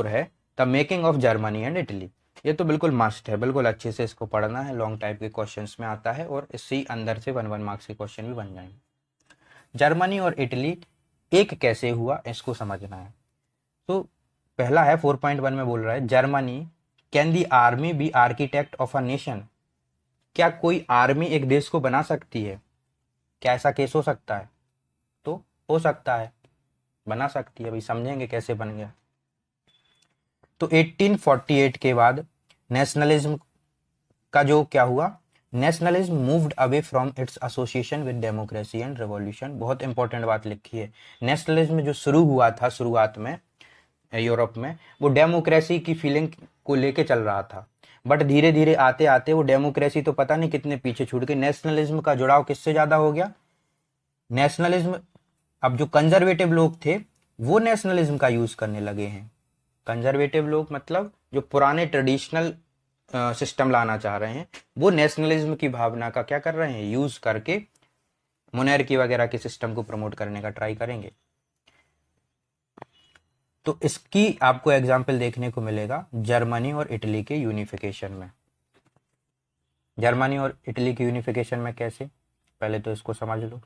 4 है the making of Germany and Italy. ये तो बिल्कुल मस्ट है, बिल्कुल अच्छे से इसको पढ़ना है, लॉन्ग टाइप के क्वेश्चंस में आता है और इससे अंदर से 1 मार्क्स के क्वेश्चन भी बन जाएंगे। जर्मनी और इटली एक कैसे हुआ इसको समझना है। तो पहला है 4.1 में बोल रहा है Germany can the army be architect of a nation. क्या कोई आर्मी एक देश को बना सकती है? क्या ऐसा केस हो सकता है? तो हो सकता है, बना सकती है। अभी समझेंगे कैसे बन गया। तो 1848 के बाद नेशनलिज्म का जो क्या हुआ, nationalism moved away from its association with democracy and revolution. बहुत इंपॉर्टेंट बात लिखी है। नेशनलिज्म जो शुरू हुआ था शुरुआत में यूरोप में, वो डेमोक्रेसी की फीलिंग को लेके चल रहा था, बट धीरे धीरे आते आते वो डेमोक्रेसी तो पता नहीं कितने पीछे छूट गई। नेशनलिज्म का जुड़ाव किससे ज्यादा हो गया? नेशनलिज्म, अब जो कंजर्वेटिव लोग थे वो नेशनलिज्म का यूज करने लगे हैं। कंजर्वेटिव लोग मतलब जो पुराने ट्रेडिशनल सिस्टम लाना चाह रहे हैं, वो नेशनलिज्म की भावना का क्या कर रहे हैं, यूज करके मोनेर्की वगैरह के सिस्टम को प्रमोट करने का ट्राई करेंगे। तो इसकी आपको एग्जाम्पल देखने को मिलेगा जर्मनी और इटली के यूनिफिकेशन में। जर्मनी और इटली के यूनिफिकेशन में कैसे, पहले तो इसको समझ लो।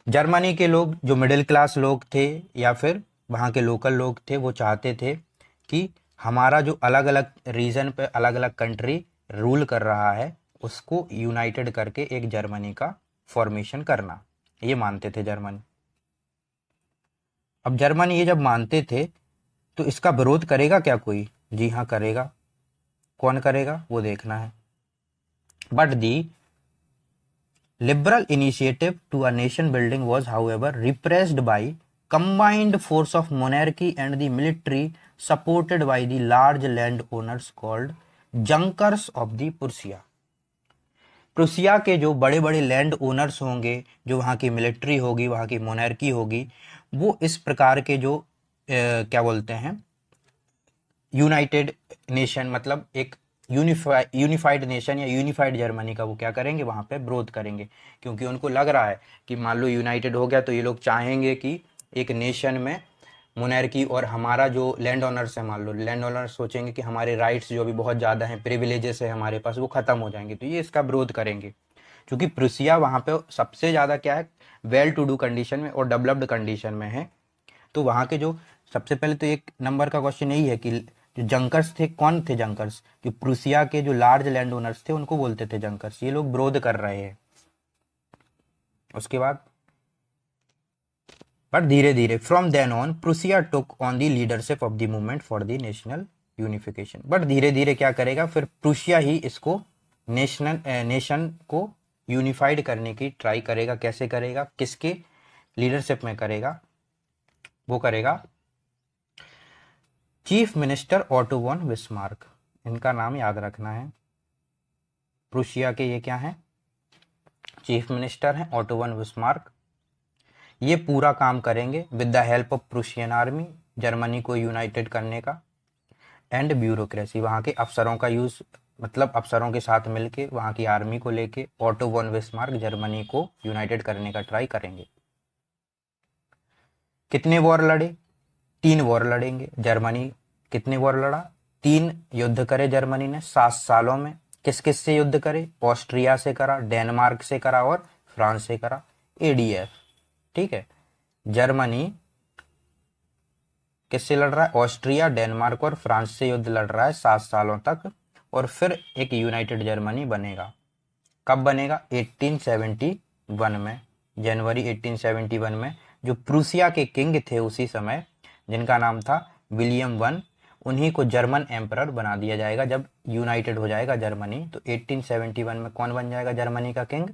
जर्मनी के लोग जो मिडिल क्लास लोग थे या फिर वहाँ के लोकल लोग थे, वो चाहते थे कि हमारा जो अलग अलग रीजन पे अलग अलग कंट्री रूल कर रहा है उसको यूनाइटेड करके एक जर्मनी का फॉर्मेशन करना, ये मानते थे जर्मनी। अब जर्मनी ये जब मानते थे तो इसका विरोध करेगा क्या कोई? जी हाँ करेगा। कौन करेगा वो देखना है। But the liberal initiative to a nation building was however repressed by combined force of monarchy and the military supported by the large landowners called junkers of the Prussia। Prussia के जो बड़े बड़े लैंड ओनर्स होंगे, जो वहाँ की military होगी, वहाँ की मोनार्की होगी, वो इस प्रकार के जो क्या बोलते हैं यूनाइटेड नेशन, मतलब एक यूनिफाइड नेशन या यूनिफाइड जर्मनी का वो क्या करेंगे, वहां पे विरोध करेंगे। क्योंकि उनको लग रहा है कि मान लो यूनाइटेड हो गया तो ये लोग चाहेंगे कि एक नेशन में मोनार्की और हमारा जो लैंड ओनर्स है, मान लो लैंड ओनर्स सोचेंगे कि हमारे राइट्स जो भी बहुत ज़्यादा हैं, प्रिविलेजेस है हमारे पास, वो खत्म हो जाएंगे, तो ये इसका विरोध करेंगे। क्योंकि प्रुसिया वहाँ पे सबसे ज़्यादा क्या है, वेल टू डू कंडीशन में और डेवलप्ड कंडीशन में है। तो वहाँ के जो सबसे पहले तो एक नंबर का क्वेश्चन यही है कि जो जंकर्स थे, कौन थे जंकर्स? जो प्रुसिया के जो लार्ज लैंड ओनर्स थे उनको बोलते थे जंकर्स। ये लोग विरोध कर रहे हैं। उसके बाद बट धीरे धीरे from then on Prussia took on the leadership of the movement for the national unification. But धीरे धीरे क्या करेगा, फिर प्रुसिया ही इसको नेशन को यूनिफाइड करने की ट्राई करेगा। कैसे करेगा, किसके लीडरशिप में करेगा? वो करेगा chief minister Otto von Bismarck. इनका नाम याद रखना है। प्रुशिया के ये क्या हैं, चीफ मिनिस्टर हैं ऑटो वॉन बिस्मार्क। ये पूरा काम करेंगे with the help of Prussian army, Germany को यूनाइटेड करने का, एंड ब्यूरोक्रेसी, वहाँ के अफसरों का यूज, मतलब अफसरों के साथ मिलके वहाँ की आर्मी को लेके ऑटो वॉन बिस्मार्क जर्मनी को यूनाइटेड करने का ट्राई करेंगे। कितने वॉर लड़े? 3 वॉर लड़ेंगे। जर्मनी कितने वॉर लड़ा? 3 युद्ध करे जर्मनी ने 7 सालों में। किस किस से युद्ध करे? ऑस्ट्रिया से करा, डेनमार्क से करा और फ्रांस से करा। एडीएफ, ठीक है। जर्मनी किससे लड़ रहा है? ऑस्ट्रिया, डेनमार्क और फ्रांस से युद्ध लड़ रहा है 7 सालों तक, और फिर एक यूनाइटेड जर्मनी बनेगा। कब बनेगा? 1871 में, जनवरी 1871 में। जो प्रूसिया के किंग थे उसी समय, जिनका नाम था विलियम वन, उन्हीं को जर्मन एम्परर बना दिया जाएगा जब यूनाइटेड हो जाएगा जर्मनी। तो 1871 में कौन बन जाएगा जर्मनी का किंग?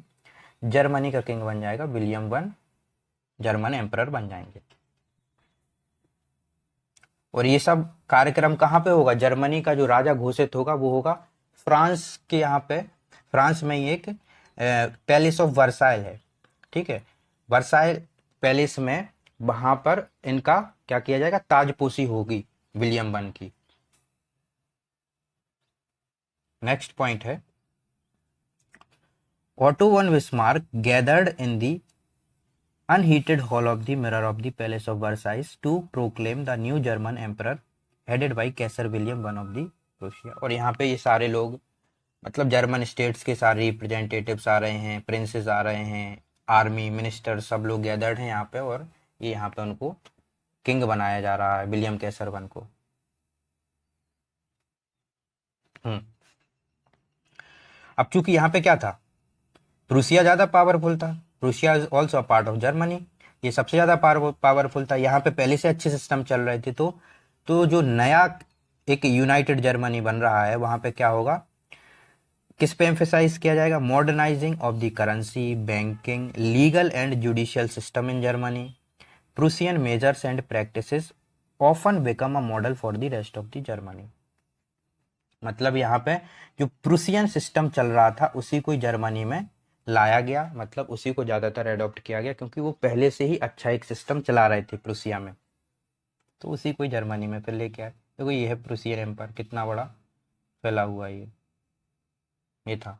जर्मनी का किंग बन जाएगा विलियम वन, जर्मन एम्परर बन जाएंगे। और ये सब कार्यक्रम कहाँ पे होगा? जर्मनी का जो राजा घोषित होगा वो होगा फ्रांस के, यहाँ पे फ्रांस में ही एक पैलेस ऑफ वर्साइल है, ठीक है। वर्साइल पैलेस में, वहां पर इनका क्या किया जाएगा? ताजपोशी होगी विलियम वन की। नेक्स्ट पॉइंट है Otto von Bismarck gathered in the unheated hall of the mirror of the palace of Versailles to proclaim the new German emperor headed by Kaiser William one of the Prussia. और यहाँ पे ये सारे लोग, मतलब German states के सारे representatives आ रहे हैं, प्रिंसेस आ रहे हैं, आर्मी मिनिस्टर सब लोग गैदर्ड हैं यहाँ पे, और ये यहाँ पे उनको किंग बनाया जा रहा है, विलियम कैसर वन को। हम्म। अब चूंकि यहाँ पे क्या था, प्रूसिया ज़्यादा पावरफुल था, Prussia is also part of Germany, ये सबसे ज़्यादा पावरफुल था, यहाँ पे पहले से अच्छे सिस्टम चल रहे थे। तो जो नया एक यूनाइटेड जर्मनी बन रहा है वहाँ पे क्या होगा, किस पे एम्फेसाइज किया जाएगा, modernising of the currency, banking, legal and judicial system in Germany, Prussian measures and practices often become a model for the rest of the Germany. मतलब यहाँ पे जो प्रूसियन सिस्टम चल रहा था उसी को जर्मनी में लाया गया, मतलब उसी को ज़्यादातर एडॉप्ट किया गया, क्योंकि वो पहले से ही अच्छा एक सिस्टम चला रहे थे प्रूसिया में, तो उसी को जर्मनी में फिर लेके आए। देखो ये है प्रूसियन एम्पायर, कितना बड़ा फैला हुआ ये था।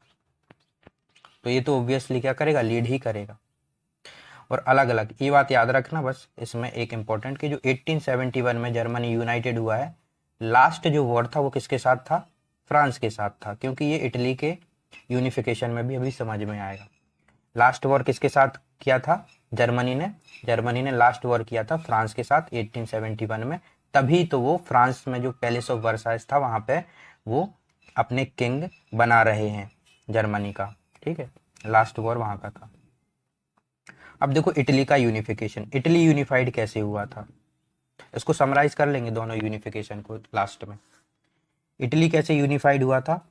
तो ये तो ऑब्वियसली क्या करेगा, लीड ही करेगा। और अलग अलग, ये बात याद रखना बस इसमें एक इम्पोर्टेंट, कि जो 1871 में जर्मनी यूनाइटेड हुआ है, लास्ट जो वॉर था वो किसके साथ था, फ्रांस के साथ था, क्योंकि ये इटली के यूनिफिकेशन में भी अभी समझ में आएगा। लास्ट वॉर किसके साथ किया था, जर्मनी ने लास्ट वॉर किया था फ्रांस के साथ 1871 में, तभी तो वो फ्रांस में जो पैलेस ऑफ वर्साइस था वहां पे वो अपने किंग बना रहे हैं जर्मनी का, ठीक है, लास्ट वॉर वहां का था। अब देखो इटली का यूनिफिकेशन, इटली यूनिफाइड कैसे हुआ था, इसको समराइज कर लेंगे दोनों यूनिफिकेशन को लास्ट में। इटली कैसे यूनिफाइड हुआ था,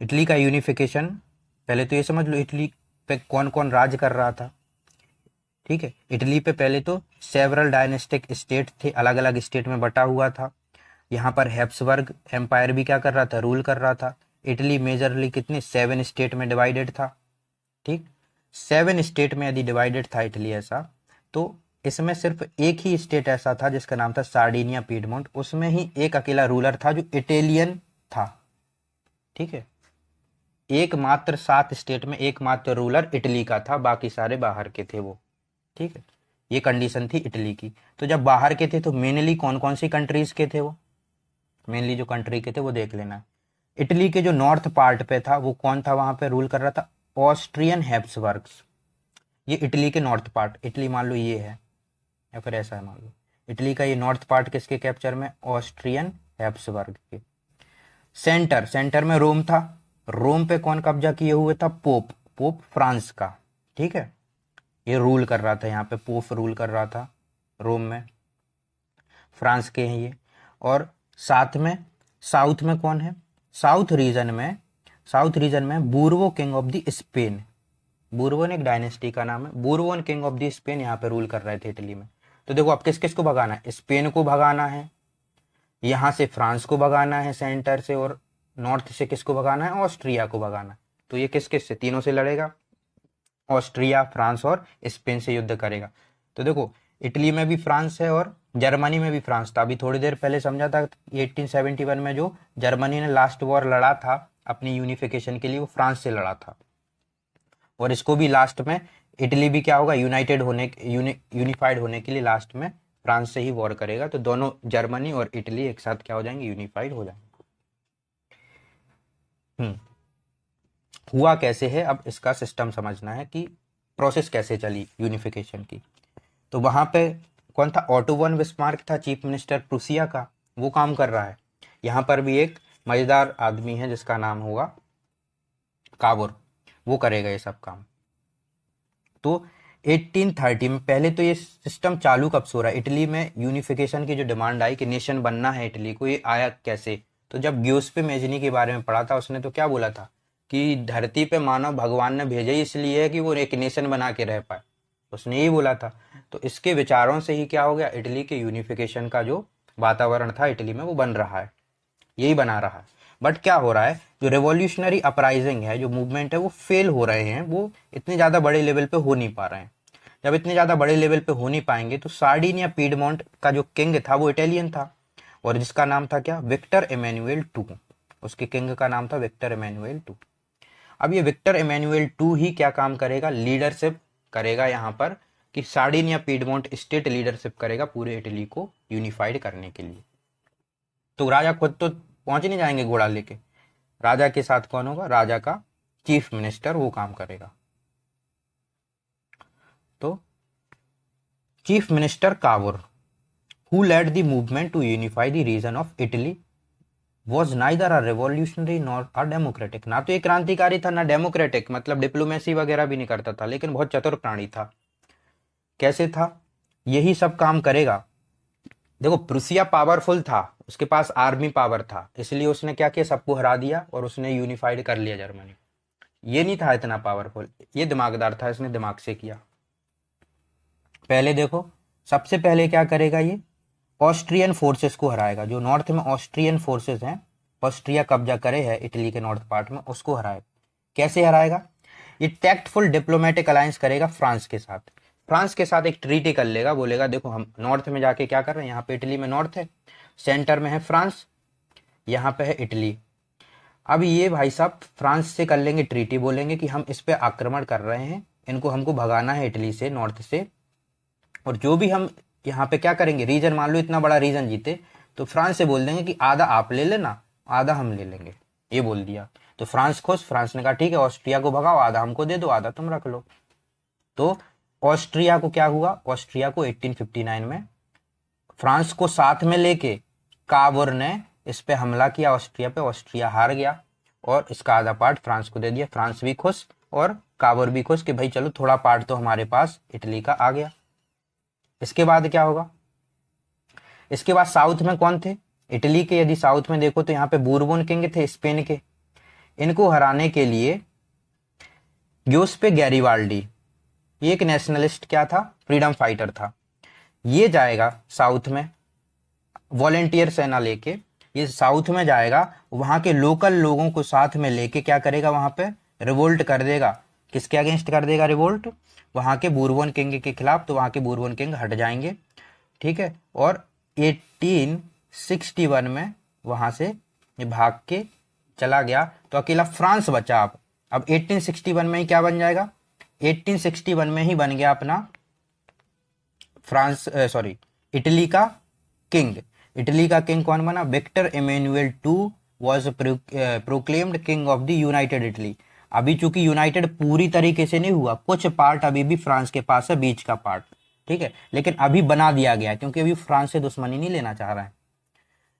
इटली का यूनिफिकेशन, पहले तो ये समझ लो इटली पे कौन कौन राज कर रहा था, ठीक है। इटली पे पहले तो सेवरल डायनेस्टिक स्टेट थे, अलग अलग स्टेट में बटा हुआ था। यहाँ पर हैप्सबर्ग एम्पायर भी क्या कर रहा था, रूल कर रहा था। इटली मेजरली कितने 7 स्टेट में डिवाइडेड था, ठीक। 7 स्टेट में यदि डिवाइडेड था इटली ऐसा, तो इसमें सिर्फ एक ही स्टेट ऐसा था जिसका नाम था सार्डिनिया पीडमोंट, उसमें ही एक अकेला रूलर था जो इटालियन था, ठीक है। एकमात्र 7 स्टेट में एकमात्र रूलर इटली का था, बाकी सारे बाहर के थे वो, ठीक है। ये कंडीशन थी इटली की। तो जब बाहर के थे तो मेनली कौन कौन सी कंट्रीज के थे, वो मेनली जो कंट्री के थे वो देख लेना। इटली के जो नॉर्थ पार्ट पे था वो कौन था, वहां पे रूल कर रहा था ऑस्ट्रियन हैप्सबर्ग्स। ये इटली के नॉर्थ पार्ट, इटली मान लो ये है या फिर ऐसा है मान लो, इटली का ये नॉर्थ पार्ट किसके कैप्चर में, ऑस्ट्रियन हैप्सबर्ग के। सेंटर में रोम था, रोम पे कौन कब्जा किए हुए था, पोप फ्रांस का, ठीक है। ये रूल कर रहा था यहाँ पे, पोप रूल कर रहा था रोम में, फ्रांस के हैं ये। और साथ में साउथ में कौन है, साउथ रीजन में बूर्बो किंग ऑफ द स्पेन, बूर्बन एक डायनेस्टी का नाम है, बूर्बन किंग ऑफ द स्पेन यहाँ पे रूल कर रहे थे इटली में। तो देखो अब किस किस को भगाना है, स्पेन को भगाना है, यहाँ से फ्रांस को भगाना है सेंटर से, और नॉर्थ से किसको भगाना है, ऑस्ट्रिया को भगाना है। तो ये किस किस से, तीनों से लड़ेगा, ऑस्ट्रिया, फ्रांस और स्पेन से युद्ध करेगा। तो देखो इटली में भी फ्रांस है और जर्मनी में भी फ्रांस था। अभी थोड़ी देर पहले समझा था 1871 में जो जर्मनी ने लास्ट वॉर लड़ा था अपनी यूनिफिकेशन के लिए, वो फ्रांस से लड़ा था। और इसको भी लास्ट में इटली भी क्या होगा, यूनिफाइड होने के लिए लास्ट में फ्रांस से ही वॉर करेगा। तो दोनों जर्मनी और इटली एक साथ क्या हो जाएंगे, यूनिफाइड हो जाएंगे। हुआ कैसे है, अब इसका सिस्टम समझना है कि प्रोसेस कैसे चली यूनिफिकेशन की। तो वहां पे कौन था, ऑटो वन बिस्मार्क था चीफ मिनिस्टर प्रूसिया का, वो काम कर रहा है। यहाँ पर भी एक मजेदार आदमी है जिसका नाम होगा काबुर, वो करेगा ये सब काम। तो 1830 में पहले तो ये सिस्टम चालू कब से हो रहा है, इटली में यूनिफिकेशन की जो डिमांड आई कि नेशन बनना है इटली को, ये आया कैसे। तो जब ग्यूस्पे मेजनी के बारे में पढ़ा था उसने तो क्या बोला था कि धरती पे मानव भगवान ने भेजा ही इसलिए है कि वो एक नेशन बना के रह पाए, उसने यही बोला था। तो इसके विचारों से ही क्या हो गया, इटली के यूनिफिकेशन का जो वातावरण था इटली में वो बन रहा है, यही बना रहा है। बट क्या हो रहा है, जो रेवोल्यूशनरी अपराइजिंग है, जो मूवमेंट है, वो फेल हो रहे हैं, वो इतने ज़्यादा बड़े लेवल पे हो नहीं पा रहे हैं। जब इतने ज़्यादा बड़े लेवल पे हो नहीं पाएंगे तो सार्डिन या पीडमोंट का जो किंग था वो इटालियन था, और जिसका नाम था क्या, विक्टर एमेनुएल टू, उसके किंग का नाम था विक्टर एमेनुएल टू। अब ये विक्टर एमेनुएल टू ही क्या काम करेगा, लीडरशिप करेगा यहाँ पर कि सार्डिनिया पीडमोंट स्टेट लीडरशिप करेगा पूरे इटली को यूनिफाइड करने के लिए। तो राजा खुद तो पहुंच नहीं जाएंगे घोड़ा लेके, राजा के साथ कौन होगा, राजा का चीफ मिनिस्टर वो काम करेगा। तो chief minister Cavour who led the movement to unify the region of Italy was neither a revolutionary nor a democratic। ना तो एक क्रांतिकारी था ना डेमोक्रेटिक, मतलब डिप्लोमेसी वगैरह भी नहीं करता था, लेकिन बहुत चतुर प्राणी था। कैसे था, यही सब काम करेगा। देखो प्रूसिया पावरफुल था, उसके पास आर्मी पावर था, इसलिए उसने क्या किया, सबको हरा दिया और उसने यूनिफाइड कर लिया जर्मनी। ये नहीं था इतना पावरफुल, ये दिमागदार था, इसने दिमाग से किया। पहले देखो सबसे पहले क्या करेगा, ये ऑस्ट्रियन फोर्सेस को हराएगा। जो नॉर्थ में ऑस्ट्रियन फोर्सेस हैं, ऑस्ट्रिया कब्जा करे है इटली के नॉर्थ पार्ट में, उसको हराएगा। कैसे हराएगा, ये टैक्टफुल डिप्लोमेटिक अलायंस करेगा फ्रांस के साथ। फ्रांस के साथ एक ट्रीटी कर लेगा, बोलेगा देखो हम नॉर्थ में जाके क्या कर रहे हैं, यहाँ पे इटली में नॉर्थ है, सेंटर में है फ्रांस, यहाँ पे है इटली। अब ये भाई साहब फ्रांस से कर लेंगे ट्रीटी, बोलेंगे कि हम इस पे आक्रमण कर रहे हैं, इनको हमको भगाना है इटली से, नॉर्थ से, और जो भी हम यहाँ पे क्या करेंगे, रीजन मान लो इतना बड़ा रीजन जीते तो फ्रांस से बोल देंगे कि आधा आप ले लेना आधा हम ले लेंगे, ये बोल दिया। तो फ्रांस खुश, फ्रांस ने कहा ठीक है ऑस्ट्रिया को भगाओ, आधा हमको दे दो आधा तुम रख लो। तो ऑस्ट्रिया को क्या हुआ, ऑस्ट्रिया को 1859 में फ्रांस को साथ में लेके कावुर ने इस पे हमला किया ऑस्ट्रिया पे, ऑस्ट्रिया हार गया और इसका आधा पार्ट फ्रांस को दे दिया। फ्रांस भी खुश और कावुर भी खुश कि भाई चलो थोड़ा पार्ट तो हमारे पास इटली का आ गया। इसके बाद क्या होगा, इसके बाद साउथ में कौन थे इटली के, यदि साउथ में देखो तो यहाँ पे बूरबोन किंग थे स्पेन के। इनको हराने के लिए ग्यूसेप्पे गैरिबाल्डी, ये एक नेशनलिस्ट क्या था, फ्रीडम फाइटर था, ये जाएगा साउथ में वॉलेंटियर सेना लेके, ये साउथ में जाएगा, वहां के लोकल लोगों को साथ में लेके क्या करेगा, वहां पे रिवोल्ट कर देगा। किसके अगेंस्ट कर देगा रिवोल्ट, वहां के बूरबोन किंग के खिलाफ। तो वहां के बूरबोन किंग हट जाएंगे, ठीक है। और 1861 में वहां से ये भाग के चला गया, तो अकेला फ्रांस बचा। अब 1861 में ही क्या बन जाएगा, 1861 में ही बन गया अपना फ्रांस इटली का किंग। इटली का किंग कौन बना, Victor Emmanuel II was proclaimed king of the united Italy. अभी चूंकि यूनाइटेड पूरी तरीके से नहीं हुआ, कुछ पार्ट अभी भी फ्रांस के पास है, बीच का पार्ट, ठीक है, लेकिन अभी बना दिया गया है क्योंकि अभी फ्रांस से दुश्मनी नहीं लेना चाह रहा है।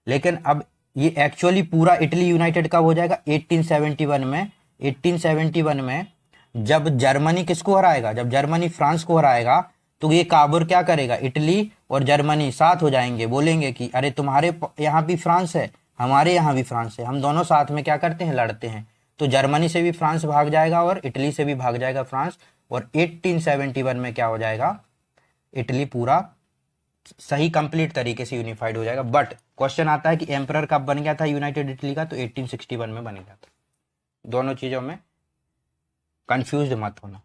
लेकिन अब ये एक्चुअली पूरा इटली यूनाइटेड कब हो जाएगा, 1871 में। 1871 में जब जर्मनी किसको हराएगा, जब जर्मनी फ्रांस को हराएगा, तो ये काबुर क्या करेगा, इटली और जर्मनी साथ हो जाएंगे, बोलेंगे कि अरे तुम्हारे यहाँ भी फ्रांस है, हमारे यहाँ भी फ्रांस है, हम दोनों साथ में क्या करते हैं, लड़ते हैं। तो जर्मनी से भी फ्रांस भाग जाएगा और इटली से भी भाग जाएगा फ्रांस, और 1871 में क्या हो जाएगा, इटली पूरा सही कंप्लीट तरीके से यूनिफाइड हो जाएगा। बट क्वेश्चन आता है कि एम्परर कब बन गया था यूनाइटेड इटली का, तो 1861 में बन गया था। दोनों चीजों में कंफ्यूज मत होना।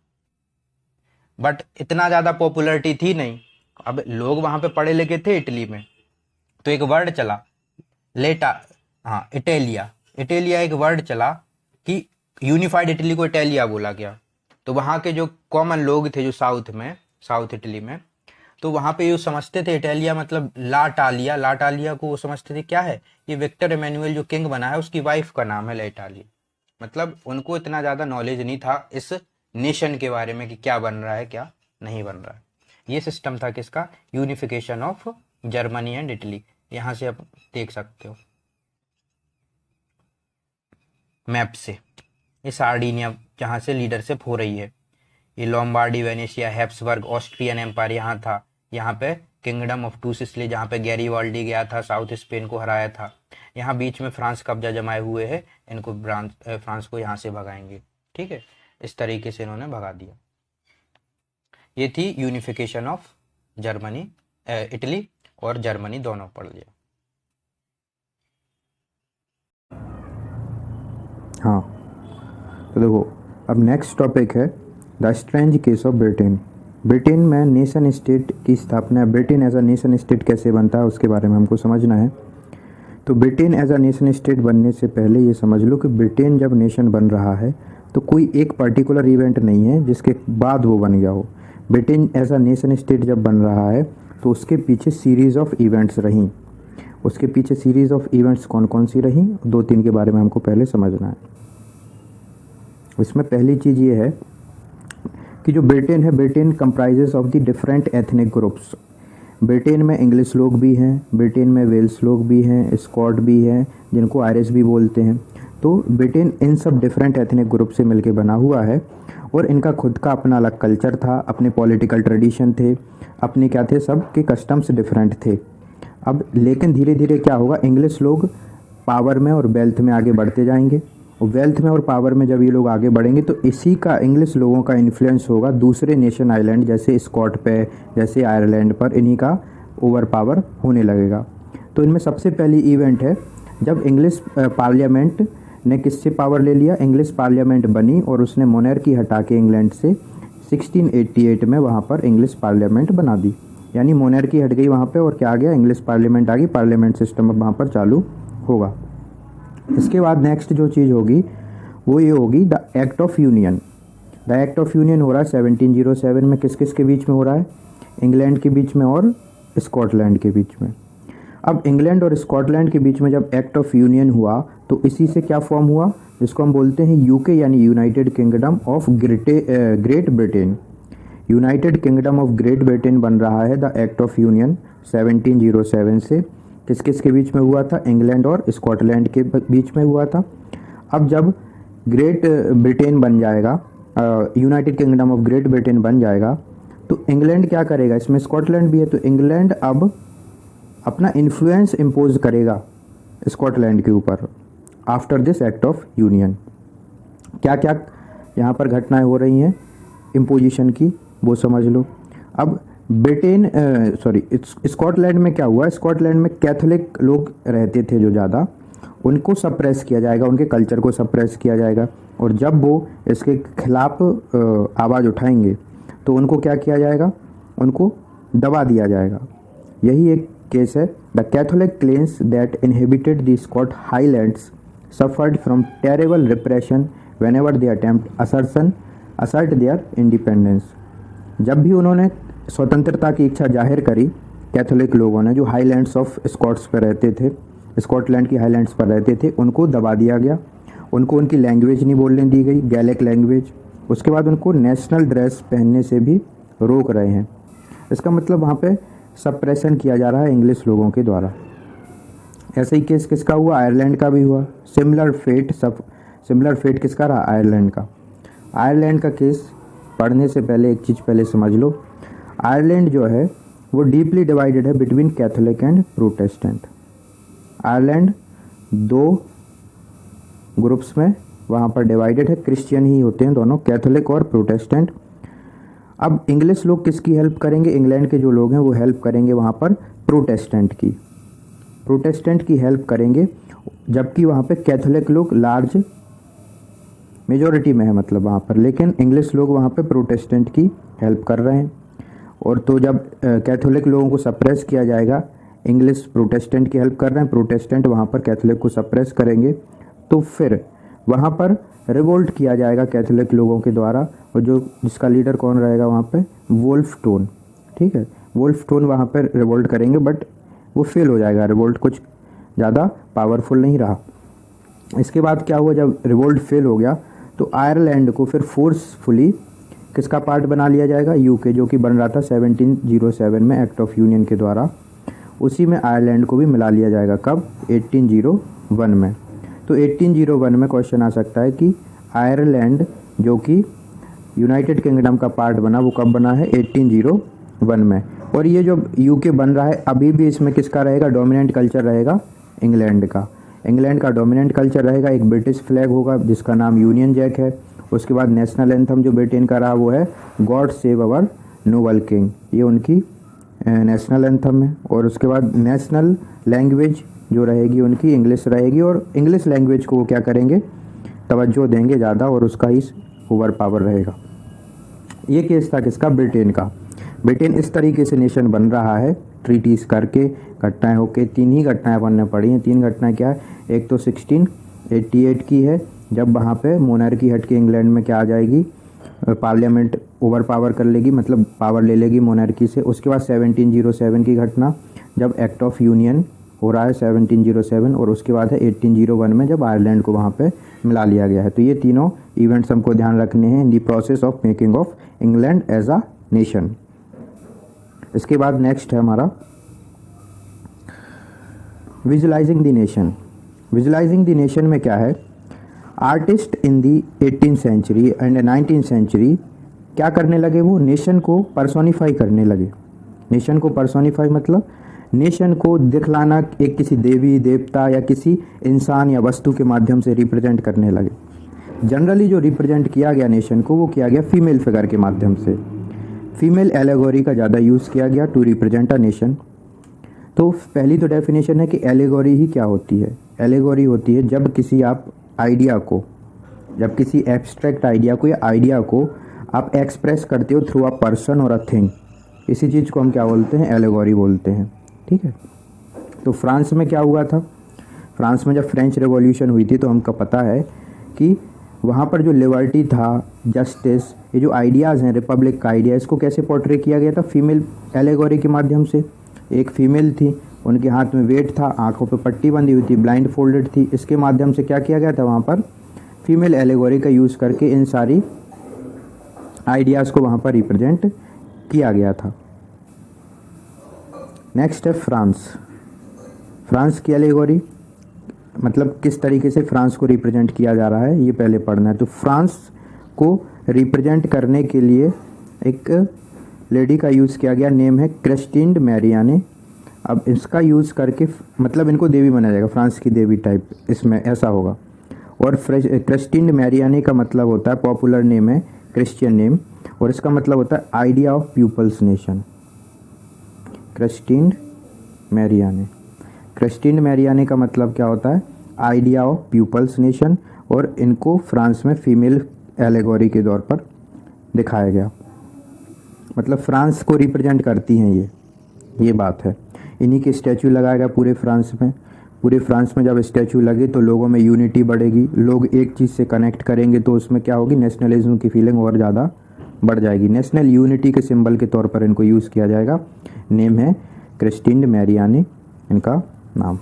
बट इतना ज्यादा पॉपुलैरिटी थी नहीं, अब लोग वहां पे पढ़े लिखे थे इटली में, तो एक वर्ड चला लेटा, हाँ इटालिया, इटालिया एक वर्ड चला कि यूनिफाइड इटली को इटालिया बोला गया। तो वहां के जो कॉमन लोग थे जो साउथ में, साउथ इटली में, तो वहां पे ये समझते थे इटालिया मतलब लाटालिया, लाटालिया को वो समझते थे क्या है, ये विक्टर इमैनुअल जो किंग बना है उसकी वाइफ का नाम है लाटालिया। मतलब उनको इतना ज्यादा नॉलेज नहीं था इस नेशन के बारे में कि क्या बन रहा है क्या नहीं बन रहा है। ये सिस्टम था किसका, unification of Germany and Italy. यहां से आप देख सकते हो मैप से, ये सार्डिनिया जहां से लीडरशिप हो रही है, ये Lombardy, Venetia, Habsburg, Austrian empire यहाँ था। यहाँ पे किंगडम ऑफ टू सिसिली जहाँ पे गैरीवाल्डी गया था, साउथ स्पेन को हराया था। यहाँ बीच में फ्रांस कब्जा जमाए हुए है, इनको फ्रांस को यहाँ से भगाएंगे, ठीक है। इस तरीके से इन्होंने भगा दिया। ये थी यूनिफिकेशन ऑफ जर्मनी, इटली और जर्मनी दोनों पढ़ लिया। हाँ, तो देखो अब नेक्स्ट टॉपिक है the strange case of Britain. Britain में नेशन स्टेट की स्थापना, Britain as a nation state कैसे बनता है उसके बारे में हमको समझना है। तो Britain as a nation state बनने से पहले ये समझ लो कि ब्रिटेन जब नेशन बन रहा है तो कोई एक पर्टिकुलर इवेंट नहीं है जिसके बाद वो बन गया हो। Britain as a nation state जब बन रहा है तो उसके पीछे सीरीज़ ऑफ इवेंट्स रहीं। उसके पीछे सीरीज़ ऑफ इवेंट्स कौन कौन सी रहीं, 2-3 के बारे में हमको पहले समझना है। इसमें पहली चीज़ ये है कि जो ब्रिटेन है, Britain comprises of the different ethnic groups. Britain में इंग्लिश लोग भी हैं, ब्रिटेन में वेल्स लोग भी हैं, स्कॉट भी हैं, जिनको आयरिश भी बोलते हैं। तो ब्रिटेन इन सब डिफरेंट एथनिक ग्रुप से मिलके बना हुआ है और इनका खुद का अपना अलग कल्चर था, अपने पॉलिटिकल ट्रेडिशन थे, अपने क्या थे, सब के कस्टम्स डिफरेंट थे। अब लेकिन धीरे धीरे क्या होगा, इंग्लिश लोग पावर में और वेल्थ में आगे बढ़ते जाएंगे और वेल्थ में और पावर में जब ये लोग आगे बढ़ेंगे तो इसी का इंग्लिश लोगों का इन्फ्लुएंस होगा दूसरे नेशन आइलैंड जैसे स्कॉट पे, जैसे आयरलैंड पर, इन्हीं का ओवर पावर होने लगेगा। तो इनमें सबसे पहली इवेंट है जब इंग्लिश पार्लियामेंट ने किससे पावर ले लिया, इंग्लिश पार्लियामेंट बनी और उसने मोनार्की हटा के इंग्लैंड से 1688 में वहाँ पर इंग्लिश पार्लियामेंट बना दी। यानी मोनार्की हट गई वहाँ पे और क्या आ गया, इंग्लिश पार्लियामेंट आ गई। पार्लियामेंट सिस्टम अब वहाँ पर चालू होगा। इसके बाद नेक्स्ट जो चीज़ होगी वो ये होगी the act of union. The act of union हो रहा है 1707 में। किस किस के बीच में हो रहा है, इंग्लैंड के बीच में और स्कॉटलैंड के बीच में। अब इंग्लैंड और स्कॉटलैंड के बीच में जब एक्ट ऑफ यूनियन हुआ तो इसी से क्या फॉर्म हुआ, जिसको हम बोलते हैं यूके यानी United kingdom of great Britain. United kingdom of great Britain बन रहा है द एक्ट ऑफ यूनियन 1707 से। किस किस के बीच में हुआ था, इंग्लैंड और स्कॉटलैंड के बीच में हुआ था। अब जब ग्रेट ब्रिटेन बन जाएगा, United kingdom of great Britain बन जाएगा तो इंग्लैंड क्या करेगा, इसमें स्कॉटलैंड भी है, तो इंग्लैंड अब अपना इन्फ्लुएंस इम्पोज करेगा स्कॉटलैंड के ऊपर after this act of union. क्या क्या यहाँ पर घटनाएं हो रही हैं इम्पोजिशन की, वो समझ लो। अब ब्रिटेन स्कॉटलैंड में क्या हुआ, स्कॉटलैंड में कैथोलिक लोग रहते थे जो ज़्यादा, उनको सप्रेस किया जाएगा, उनके कल्चर को सप्रेस किया जाएगा और जब वो इसके खिलाफ आवाज़ उठाएंगे तो उनको क्या किया जाएगा, उनको दबा दिया जाएगा। यही एक केस है। The Catholic claims that inhabited the Scot highlands suffered from terrible repression whenever they assert their independence. जब भी उन्होंने स्वतंत्रता की इच्छा जाहिर करी, कैथोलिक लोगों ने जो हाईलैंड्स ऑफ स्कॉट्स पर रहते थे, स्कॉटलैंड की हाईलैंड्स पर रहते थे, उनको दबा दिया गया। उनको उनकी लैंग्वेज नहीं बोलने दी गई, गैलिक लैंग्वेज। उसके बाद उनको नेशनल ड्रेस पहनने से भी रोक रहे हैं। इसका मतलब वहाँ पे सप्रेशन किया जा रहा है इंग्लिश लोगों के द्वारा। ऐसे ही केस किसका हुआ, आयरलैंड का भी हुआ। सिमिलर फेट किसका रहा, आयरलैंड का। आयरलैंड का केस पढ़ने से पहले एक चीज़ पहले समझ लो, आयरलैंड जो है वो डीपली डिवाइडेड है between Catholic and Protestant. Ireland दो ग्रुप्स में वहाँ पर डिवाइडेड है, क्रिश्चियन ही होते हैं दोनों, कैथोलिक और प्रोटेस्टेंट। अब इंग्लिश लोग किसकी हेल्प करेंगे, इंग्लैंड के जो लोग हैं वो हेल्प करेंगे वहाँ पर प्रोटेस्टेंट की हेल्प करेंगे, जबकि वहाँ पे कैथोलिक लोग लार्ज मेजॉरिटी में है, मतलब वहाँ पर, लेकिन इंग्लिश लोग वहाँ पे प्रोटेस्टेंट की हेल्प कर रहे हैं। और तो जब कैथोलिक लोगों को सप्रेस किया जाएगा, इंग्लिश प्रोटेस्टेंट की हेल्प कर रहे हैं, प्रोटेस्टेंट वहाँ पर कैथोलिक को सप्रेस करेंगे, तो फिर वहाँ पर रिवोल्ट किया जाएगा कैथोलिक लोगों के द्वारा। और जिसका लीडर कौन रहेगा वहाँ पे, वुल्फ टोन। ठीक है, वुल्फ टोन वहाँ पर रिवोल्ट करेंगे, बट वो फेल हो जाएगा, रिवोल्ट कुछ ज़्यादा पावरफुल नहीं रहा। इसके बाद क्या हुआ, जब रिवोल्ट फेल हो गया तो आयरलैंड को फिर फोर्सफुली किसका पार्ट बना लिया जाएगा, यूके, जो कि बन रहा था 1707 में एक्ट ऑफ यूनियन के द्वारा। उसी में आयरलैंड को भी मिला लिया जाएगा, कब, 1801 में। तो 1801 में क्वेश्चन आ सकता है कि आयरलैंड जो कि यूनाइटेड किंगडम का पार्ट बना, वो कब बना है, 1801 में। और ये जो यूके बन रहा है अभी भी इसमें किसका रहेगा, डोमिनेंट कल्चर रहेगा इंग्लैंड का। इंग्लैंड का डोमिनेंट कल्चर रहेगा। एक ब्रिटिश फ्लैग होगा जिसका नाम यूनियन जैक है। उसके बाद नेशनल एंथम जो ब्रिटेन का रहा वो है God save our Nobel king, ये उनकी नेशनल एंथम है। और उसके बाद नेशनल लैंग्वेज जो रहेगी उनकी इंग्लिश रहेगी, और इंग्लिश लैंग्वेज को वो क्या करेंगे, तवज्जो देंगे ज़्यादा, और उसका ही ओवर पावर रहेगा। ये केस था किसका, ब्रिटेन का। ब्रिटेन इस तरीके से नेशन बन रहा है, ट्रीटीज़ करके, घटनाएं होके। 3 ही घटनाएं बनने पड़ी हैं। 3 घटनाएं क्या है, एक तो 1688 की है जब वहाँ पे मोनार्की हट के इंग्लैंड में क्या आ जाएगी, पार्लियामेंट ओवर पावर कर लेगी, मतलब पावर ले लेगी मोनार्की से। उसके बाद 1707 की घटना, जब एक्ट ऑफ यूनियन हो रहा है 1707, और उसके बाद है 1801 में जब आयरलैंड को वहाँ पे मिला लिया गया है। तो ये तीनों इवेंट्स हमको ध्यान रखने हैं in the process of making of England as a nation. इसके बाद नेक्स्ट है हमारा visualizing the nation. Visualizing the nation में क्या है, artist in the 18th century and 19th century क्या करने लगे, वो नेशन को पर्सोनीफाई करने लगे। नेशन को पर्सोनीफाई मतलब नेशन को दिखलाना एक किसी देवी देवता या किसी इंसान या वस्तु के माध्यम से रिप्रेजेंट करने लगे। जनरली जो रिप्रेजेंट किया गया नेशन को वो किया गया फीमेल फिगर के माध्यम से। फीमेल एलेगोरी का ज़्यादा यूज़ किया गया टू रिप्रेजेंट अ नेशन। तो पहली तो डेफिनेशन है कि एलेगोरी ही क्या होती है। एलेगोरी होती है जब किसी आप आइडिया को, जब किसी एब्स्ट्रैक्ट आइडिया को या आइडिया को आप एक्सप्रेस करते हो थ्रू अ पर्सन और अ थिंग, इसी चीज़ को हम क्या बोलते हैं, एलेगोरी बोलते हैं। ठीक है। तो फ्रांस में क्या हुआ था, फ्रांस में जब फ्रेंच रेवोल्यूशन हुई थी तो हमको पता है कि वहाँ पर जो लिबर्टी था, जस्टिस, ये जो आइडियाज़ हैं रिपब्लिक का आइडिया, इसको कैसे पोर्ट्रे किया गया था, फीमेल एलेगोरी के माध्यम से। एक फीमेल थी, उनके हाथ में वेट था, आंखों पे पट्टी बंधी हुई थी, ब्लाइंड फोल्डेड थी। इसके माध्यम से क्या किया गया था, वहाँ पर फीमेल एलेगोरी का यूज़ करके इन सारी आइडियाज़ को वहाँ पर रिप्रेजेंट किया गया था। नेक्स्ट है फ्रांस। फ्रांस की एलेगोरी मतलब किस तरीके से फ्रांस को रिप्रेजेंट किया जा रहा है ये पहले पढ़ना है। तो फ्रांस को रिप्रेजेंट करने के लिए एक लेडी का यूज़ किया गया, नेम है क्रिस्टीन मैरियाने। अब इसका यूज़ करके मतलब इनको देवी माना जाएगा, फ्रांस की देवी टाइप इसमें ऐसा होगा। और क्रिस्टीन मैरियाने का मतलब होता है, पॉपुलर नेम है, क्रिश्चियन नेम, और इसका मतलब होता है idea of people's nation. Christine Marianne, Christine Marianne का मतलब क्या होता है, आइडिया ऑफ पीपल्स नेशन, और इनको फ्रांस में फीमेल एलेगोरी के तौर पर दिखाया गया। मतलब फ्रांस को रिप्रेजेंट करती हैं ये बात है। इन्हीं के स्टैचू लगाया गया पूरे फ्रांस में। पूरे फ्रांस में जब स्टैचू लगे तो लोगों में यूनिटी बढ़ेगी, लोग एक चीज़ से कनेक्ट करेंगे, तो उसमें क्या होगी, नेशनलिज्म की फीलिंग और ज़्यादा बढ़ जाएगी। नेशनल यूनिटी के सिंबल के तौर पर इनको यूज़ किया जाएगा। नेम है क्रिस्टीन मैरियाने इनका नाम।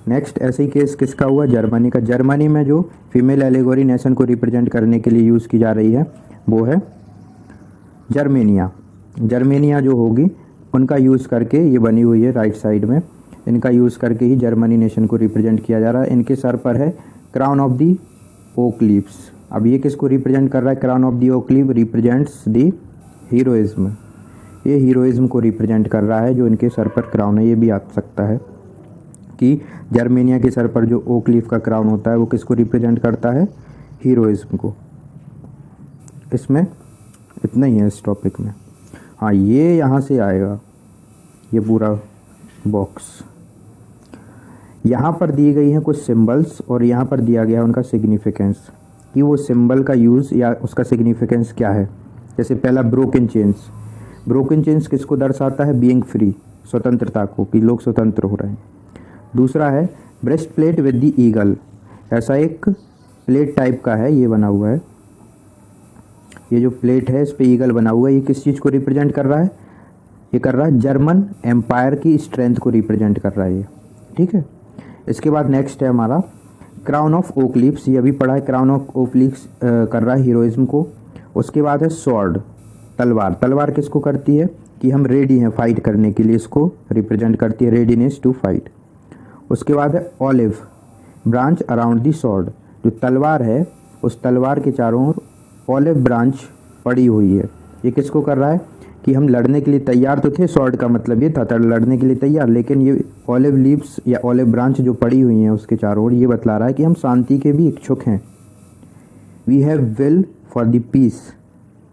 नेक्स्ट ऐसे ही केस किसका हुआ, जर्मनी का। जर्मनी में जो फीमेल एलेगोरी नेशन को रिप्रेजेंट करने के लिए यूज़ की जा रही है वो है जर्मेनिया। जर्मेनिया जो होगी उनका यूज़ करके, ये बनी हुई है राइट साइड में, इनका यूज़ करके ही जर्मनी नेशन को रिप्रेजेंट किया जा रहा है। इनके सर पर है crown of the oak leaves. अब ये किसको रिप्रेजेंट कर रहा है, crown of the oak leave represents the heroism. ये हीरोइज्म को रिप्रेजेंट कर रहा है जो इनके सर पर क्राउन है। ये भी आ सकता है कि जर्मेनिया के सर पर जो ओक लीफ का क्राउन होता है वो किसको रिप्रेजेंट करता है, हीरोइज्म को। इसमें इतना ही है इस टॉपिक में। हाँ, ये यहाँ से आएगा ये पूरा बॉक्स। यहाँ पर दी गई हैं कुछ सिंबल्स और यहाँ पर दिया गया है उनका सिग्निफिकेंस, कि वो सिंबल का यूज़ या उसका सिग्निफिकेंस क्या है। जैसे पहला ब्रोकन चेन्स। ब्रोकन चेन्स किसको दर्शाता है, बीइंग फ्री, स्वतंत्रता को, कि लोग स्वतंत्र हो रहे हैं। दूसरा है breast plate with the eagle. ऐसा एक प्लेट टाइप का है, ये बना हुआ है, ये जो प्लेट है इस पे ईगल बना हुआ है। ये किस चीज़ को रिप्रेजेंट कर रहा है, ये कर रहा है जर्मन एम्पायर की स्ट्रेंथ को रिप्रेजेंट कर रहा है ये। ठीक है। इसके बाद नेक्स्ट है हमारा क्राउन ऑफ ओक लीव्स। ये अभी पढ़ा है, क्राउन ऑफ ओक लीव्स कर रहा है हीरोइज्म को। उसके बाद है स्वॉर्ड, तलवार। तलवार किसको करती है कि हम रेडी हैं फाइट करने के लिए, इसको रिप्रेजेंट करती है, रेडीनेस टू फाइट। उसके बाद है olive branch around the sword. जो तलवार है उस तलवार के चारों ओर ऑलिव ब्रांच पड़ी हुई है। ये किसको कर रहा है कि हम लड़ने के लिए तैयार तो थे, स्वॉर्ड का मतलब ये था लड़ने के लिए तैयार, लेकिन ये ऑलिव लीव्स या ऑलिव ब्रांच जो पड़ी हुई हैं उसके चारों ओर, ये बतला रहा है कि हम शांति के भी इच्छुक हैं। We have will for the peace.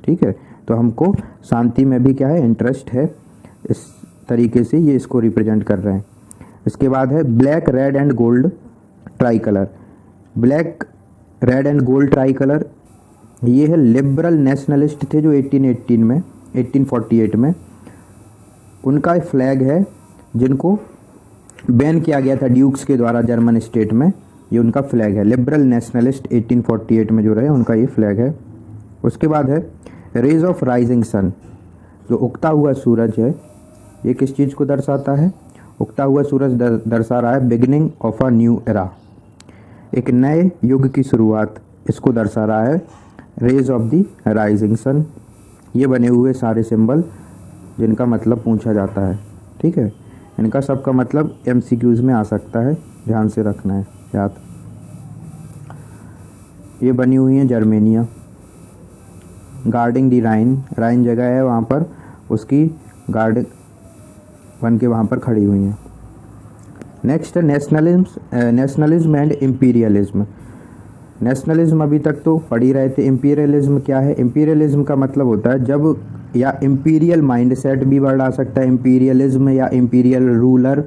ठीक है, तो हमको शांति में भी क्या है, इंटरेस्ट है। इस तरीके से ये इसको रिप्रेजेंट कर रहे हैं। इसके बाद है black red and gold try colour. Black red and gold try colour ये है लिबरल नेशनलिस्ट थे जो 1848 में उनका फ्लैग है, जिनको बैन किया गया था ड्यूक्स के द्वारा जर्मन स्टेट में ये उनका फ्लैग है। लिबरल नेशनलिस्ट 1848 में जो रहे उनका ये फ्लैग है। उसके बाद है रेज ऑफ राइजिंग सन, जो उगता हुआ सूरज है, ये किस चीज़ को दर्शाता है? उगता हुआ सूरज दर्शा रहा है beginning of a new era, एक नए युग की शुरुआत, इसको दर्शा रहा है rays of the rising sun. ये बने हुए सारे सिंबल जिनका मतलब पूछा जाता है, ठीक है। इनका सबका मतलब MCQs में आ सकता है, ध्यान से रखना है याद। ये बनी हुई है जर्मेनिया, गार्डिंग दी राइन, राइन जगह है वहाँ पर, उसकी गार्ड बन के वहाँ पर खड़ी हुई हैं। नेक्स्ट है नेशनलिज्म एंड इम्पीरियलिज्म। नेशनलिज्म अभी तक तो पढ़ ही रहे थे। इम्पीरियलिज्म क्या है? इम्पीरियलिज्म का मतलब होता है जब, या इम्पीरियल माइंडसेट भी वर्ड आ सकता है, इम्पीरियलिज्म या इम्पीरियल रूलर,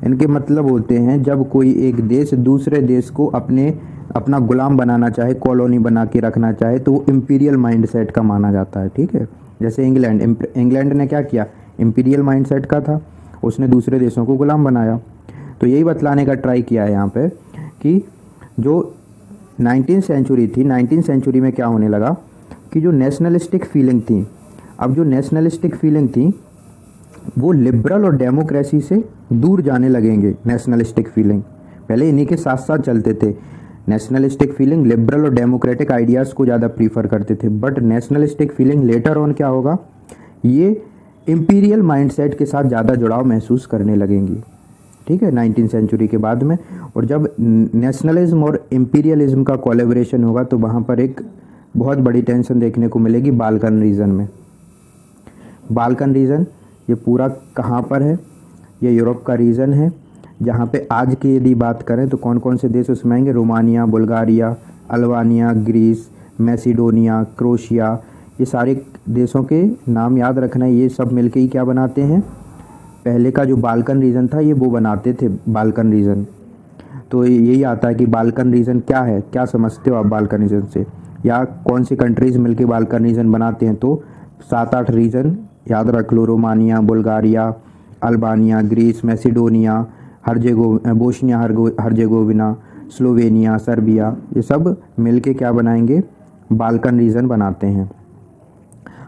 इनके मतलब होते हैं जब कोई एक देश दूसरे देश को अपना गुलाम बनाना चाहे, कॉलोनी बना के रखना चाहे, तो वो इम्पीरियल माइंडसेट का माना जाता है, ठीक है। जैसे इंग्लैंड ने क्या किया? इम्पीरियल माइंडसेट का था, उसने दूसरे देशों को गुलाम बनाया। तो यही बतलाने का ट्राई किया है यहाँ पे कि जो 19th सेंचुरी थी, 19th सेंचुरी में क्या होने लगा कि जो नेशनलिस्टिक फीलिंग थी, अब जो नेशनलिस्टिक फीलिंग थी वो लिबरल और डेमोक्रेसी से दूर जाने लगेंगे। नेशनलिस्टिक फीलिंग पहले इन्हीं के साथ साथ चलते थे। नेशनलिस्टिक फीलिंग लिबरल और डेमोक्रेटिक आइडियाज़ को ज़्यादा प्रीफर करते थे, but nationalistic feeling later on क्या होगा, ये इम्पीरियल माइंडसेट के साथ ज़्यादा जुड़ाव महसूस करने लगेंगी, ठीक है, 19th सेंचुरी के बाद में। और जब नेशनलिज्म और इम्पीरियलिज्म का कोलैबोरेशन होगा तो वहाँ पर एक बहुत बड़ी टेंशन देखने को मिलेगी बाल्कन रीजन में। बाल्कन रीजन ये पूरा कहाँ पर है? ये यूरोप का रीजन है, जहाँ पे आज की यदि बात करें तो कौन कौन से देश उसमें आएंगे? Romania, Bulgaria, Albania, Greece, Macedonia, Croatia, ये सारे देशों के नाम याद रखना है। ये सब मिलके ही क्या बनाते हैं? पहले का जो बाल्कन रीजन था ये वो बनाते थे बाल्कन रीजन। तो यही आता है कि बाल्कन रीजन क्या है, क्या समझते हो आप बाल्कन रीजन से, या कौन सी कंट्रीज़ मिलके बाल्कन रीजन बनाते हैं? तो 7-8 रीजन याद रख लो, Romania, Bulgaria, Albania, Greece, Macedonia, Bosnia Herzegovina, Slovenia, Serbia, ये सब मिलके क्या बनाएंगे? बाल्कन रीजन बनाते हैं।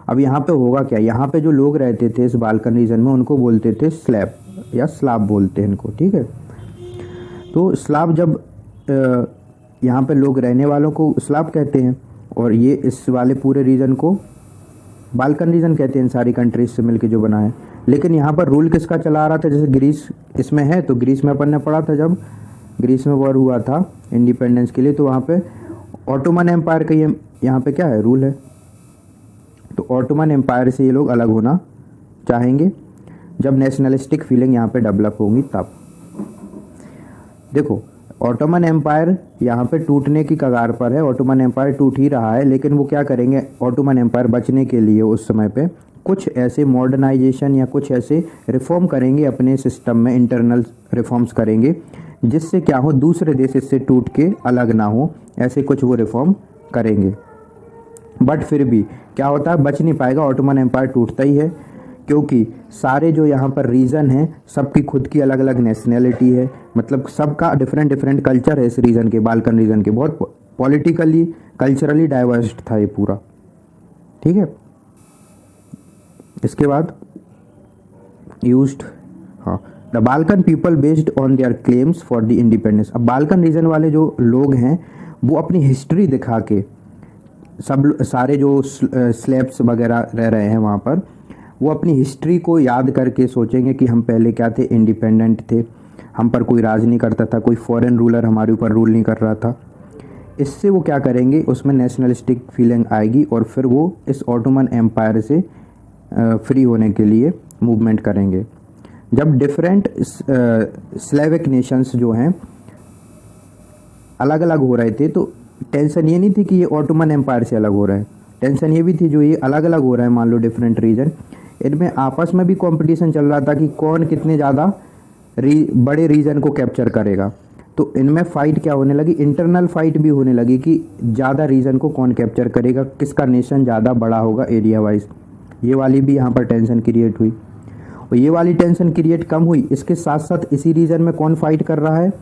अब यहाँ पे होगा क्या? यहाँ पे जो लोग रहते थे इस बाल्कन रीजन में उनको बोलते थे स्लैब या स्लाब बोलते हैं इनको, ठीक है। तो स्लाब जब यहाँ पे लोग रहने वालों को स्लाब कहते हैं, और ये इस वाले पूरे रीजन को बाल्कन रीजन कहते हैं, सारी कंट्रीज से मिलके जो बना है। लेकिन यहाँ पर रूल किसका चला आ रहा था? जैसे ग्रीस इसमें है, तो ग्रीस में अपन ने पढ़ा था जब ग्रीस में वॉर हुआ था इंडिपेंडेंस के लिए, तो वहाँ पे ऑटोमन एम्पायर का ये यहाँ पे क्या है? रूल है। तो ऑटोमन एम्पायर से ये लोग अलग होना चाहेंगे जब नेशनलिस्टिक फीलिंग यहाँ पे डेवलप होंगी तब। देखो ऑटोमन एम्पायर यहाँ पे टूटने की कगार पर है, ऑटोमन एम्पायर टूट ही रहा है, लेकिन वो क्या करेंगे? ऑटोमन एम्पायर बचने के लिए उस समय पे कुछ ऐसे मॉडर्नाइजेशन या कुछ ऐसे रिफॉर्म करेंगे अपने सिस्टम में, इंटरनल रिफॉर्म्स करेंगे, जिससे क्या हो, दूसरे देश इससे टूट के अलग ना हो, ऐसे कुछ वो रिफॉर्म करेंगे। बट फिर भी क्या होता है? बच नहीं पाएगा, ऑटोमन एम्पायर टूटता ही है, क्योंकि सारे जो यहाँ पर रीजन हैं सबकी खुद की अलग अलग नेशनैलिटी है, मतलब सबका डिफरेंट डिफरेंट कल्चर है इस रीजन के, बाल्कन रीजन के। बहुत पॉलिटिकली कल्चरली डाइवर्स था ये पूरा, ठीक है। इसके बाद यूज्ड, हाँ, the Balkan people based on their claims for the independence. अब बाल्कन रीजन वाले जो लोग हैं वो अपनी हिस्ट्री दिखा के, सारे जो स्लेब्स वगैरह रह रहे हैं वहाँ पर, वो अपनी हिस्ट्री को याद करके सोचेंगे कि हम पहले क्या थे? इंडिपेंडेंट थे, हम पर कोई राज नहीं करता था, कोई फॉरेन रूलर हमारे ऊपर रूल नहीं कर रहा था। इससे वो क्या करेंगे? उसमें नेशनलिस्टिक फीलिंग आएगी और फिर वो इस ऑटोमन एम्पायर से फ्री होने के लिए मूवमेंट करेंगे। जब डिफरेंट स्लेविक नेशंस जो हैं अलग अलग हो रहे थे, तो टेंशन ये नहीं थी कि ये ऑटोमन एम्पायर से अलग हो रहा है, टेंशन ये भी थी जो ये अलग अलग हो रहा है, मान लो डिफरेंट रीजन, इनमें आपस में भी कंपटीशन चल रहा था कि कौन कितने ज़्यादा बड़े रीजन को कैप्चर करेगा। तो इनमें फाइट क्या होने लगी? इंटरनल फाइट भी होने लगी कि ज़्यादा रीजन को कौन कैप्चर करेगा, किसका नेशन ज़्यादा बड़ा होगा एरिया वाइज। ये वाली भी यहाँ पर टेंशन क्रिएट हुई, और ये वाली टेंशन क्रिएट कम हुई। इसके साथ साथ इसी रीजन में कौन फाइट कर रहा है?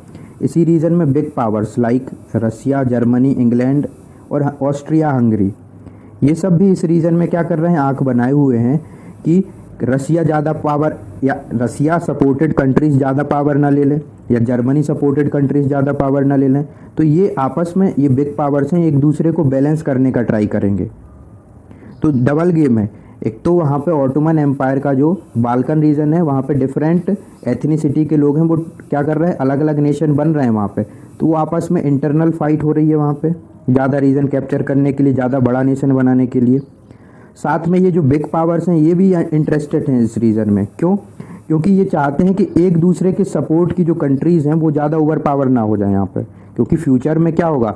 इसी रीजन में बिग पावर्स लाइक रसिया, जर्मनी, इंग्लैंड और ऑस्ट्रिया, हंगरी, ये सब भी इस रीजन में क्या कर रहे हैं, आंख बनाए हुए हैं कि रसिया ज़्यादा पावर या रसिया सपोर्टेड कंट्रीज ज़्यादा पावर ना ले लें या जर्मनी सपोर्टेड कंट्रीज ज़्यादा पावर ना ले लें। तो ये आपस में, ये बिग पावर्स हैं, एक दूसरे को बैलेंस करने का ट्राई करेंगे। तो डबल गेम है। एक तो वहाँ पे ऑटोमन एम्पायर का जो बाल्कन रीजन है, वहाँ पे डिफरेंट एथनिसिटी के लोग हैं, वो क्या कर रहे हैं, अलग अलग नेशन बन रहे हैं वहाँ पे। तो वो आपस में इंटरनल फाइट हो रही है वहाँ पे, ज़्यादा रीजन कैप्चर करने के लिए, ज़्यादा बड़ा नेशन बनाने के लिए। साथ में ये जो बिग पावर्स हैं, ये भी इंटरेस्टेड हैं इस रीजन में। क्यों? क्योंकि ये चाहते हैं कि एक दूसरे के सपोर्ट की जो कंट्रीज़ हैं वो ज़्यादा ओवर पावर ना हो जाए यहाँ पे। क्योंकि फ्यूचर में क्या होगा,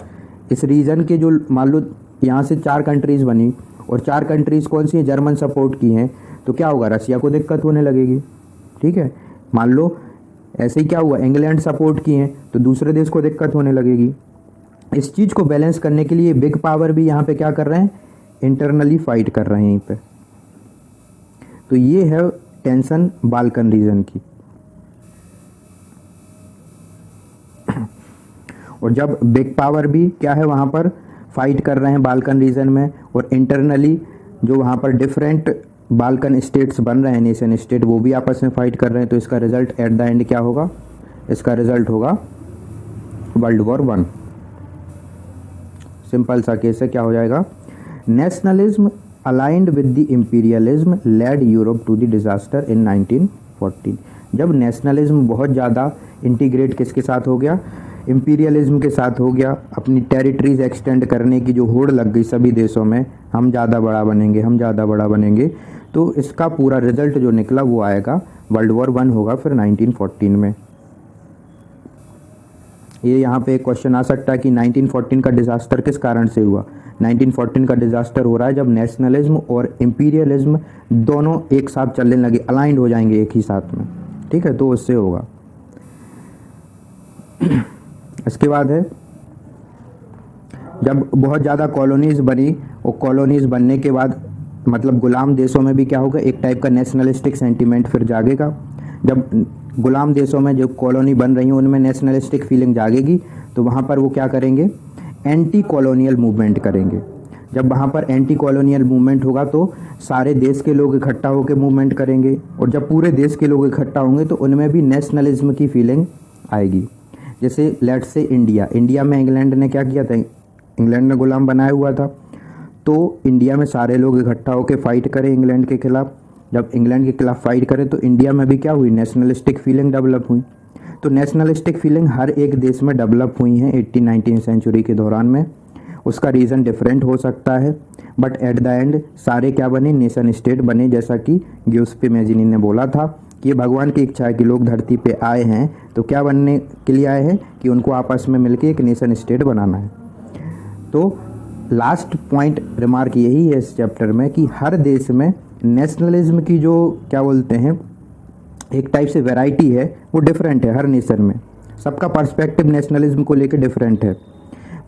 इस रीजन के जो मान लो यहाँ से 4 कंट्रीज़ बनी और 4 कंट्रीज़ कौन सी हैं, जर्मन सपोर्ट की हैं, तो क्या होगा, रसिया को दिक्कत होने लगेगी। ठीक है, मान लो ऐसे ही क्या हुआ, इंग्लैंड सपोर्ट की हैं तो दूसरे देश को दिक्कत होने लगेगी। इस चीज़ को बैलेंस करने के लिए बिग पावर भी यहाँ पे क्या कर रहे हैं, इंटरनली फाइट कर रहे हैं यहीं पे। तो ये है टेंशन बाल्कन रीजन की। और जब बिग पावर भी क्या है वहाँ पर फाइट कर रहे हैं बाल्कन रीजन में, और इंटरनली जो वहाँ पर डिफरेंट बाल्कन स्टेट्स बन रहे हैं, नेशन स्टेट, वो भी आपस में फाइट कर रहे हैं, तो इसका रिजल्ट एट द एंड क्या होगा, इसका रिजल्ट होगा वर्ल्ड वॉर 1। सिंपल सा केस है, क्या हो जाएगा, nationalism allied with the imperialism led Europe to the disaster in 1914। जब नेशनलिज्म बहुत ज़्यादा इंटीग्रेट किसके साथ हो गया, इंपीरियलिज्म के साथ हो गया, अपनी टेरिटरीज एक्सटेंड करने की जो होड़ लग गई सभी देशों में, हम ज़्यादा बड़ा बनेंगे, हम ज़्यादा बड़ा बनेंगे, तो इसका पूरा रिजल्ट जो निकला वो आएगा वर्ल्ड वॉर 1 होगा फिर 1914 में। ये यहाँ पे एक क्वेश्चन आ सकता है कि 1914 का डिज़ास्टर किस कारण से हुआ। 1914 का डिज़ास्टर हो रहा है जब नेशनलिज्म और इंपीरियलिज्म दोनों एक साथ चलने लगे, अलाइंड हो जाएंगे एक ही साथ में। ठीक है, तो उससे होगा। इसके बाद है जब बहुत ज़्यादा कॉलोनीज़ बनी, और कॉलोनीज़ बनने के बाद मतलब गुलाम देशों में भी क्या होगा, एक टाइप का नेशनलिस्टिक सेंटीमेंट फिर जागेगा। जब गुलाम देशों में जो कॉलोनी बन रही हैं उनमें नेशनलिस्टिक फीलिंग जागेगी, तो वहाँ पर वो क्या करेंगे, एंटी कॉलोनियल मूवमेंट करेंगे। जब वहाँ पर एंटी कॉलोनियल मूवमेंट होगा तो सारे देश के लोग इकट्ठा होकर मूवमेंट करेंगे, और जब पूरे देश के लोग इकट्ठा होंगे तो उनमें भी नेशनलिज्म की फीलिंग आएगी। जैसे लेट्स से इंडिया में इंग्लैंड ने क्या किया था, इंग्लैंड ने गुलाम बनाया हुआ था, तो इंडिया में सारे लोग इकट्ठा होकर फाइट करें इंग्लैंड के खिलाफ। जब इंग्लैंड के खिलाफ फाइट करें तो इंडिया में भी क्या हुई, नेशनलिस्टिक फीलिंग डेवलप हुई। तो नेशनलिस्टिक फीलिंग हर एक देश में डेवलप हुई हैं 18-19 सेंचुरी के दौरान में। उसका रीज़न डिफरेंट हो सकता है, बट एट द एंड सारे क्या बने, नेशन स्टेट बने। जैसा कि ग्यूसेप्पे मैजिनी ने बोला था कि ये भगवान की इच्छा है कि लोग धरती पे आए हैं तो क्या बनने के लिए आए हैं, कि उनको आपस में मिलकर एक नेशन स्टेट बनाना है। तो लास्ट पॉइंट रिमार्क यही है इस चैप्टर में कि हर देश में नेशनलिज्म की जो क्या बोलते हैं एक टाइप से वैरायटी है, वो डिफरेंट है हर नेशन में। सबका पर्सपेक्टिव नेशनलिज्म को लेकर डिफरेंट है,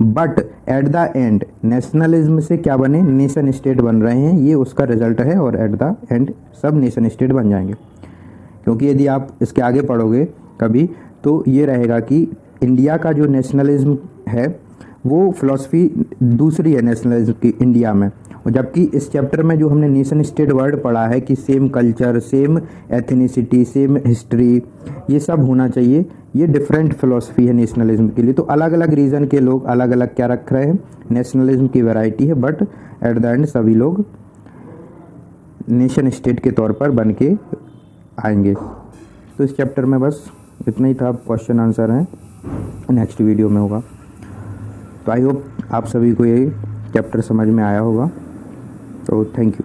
but at the end nationalism से क्या बने, नेशन स्टेट बन रहे हैं। ये उसका रिजल्ट है, और एट द एंड सब नेशन स्टेट बन जाएंगे। क्योंकि यदि आप इसके आगे पढ़ोगे कभी तो ये रहेगा कि इंडिया का जो नेशनलिज्म है वो फिलॉसफी दूसरी है नेशनलिज्म की इंडिया में, और जबकि इस चैप्टर में जो हमने नेशन स्टेट वर्ड पढ़ा है कि same culture, same ethnicity, same history, ये सब होना चाहिए, ये डिफरेंट फिलॉसफी है नेशनलिज्म के लिए। तो अलग अलग रीजन के लोग अलग अलग क्या रख रहे हैं, नेशनलिज्म की वैरायटी है, बट एट द एंड सभी लोग नेशन स्टेट के तौर पर बन के आएंगे। तो इस चैप्टर में बस इतना ही था, क्वेश्चन आंसर है नेक्स्ट वीडियो में होगा। तो आई होप आप सभी को ये चैप्टर समझ में आया होगा। तो थैंक यू।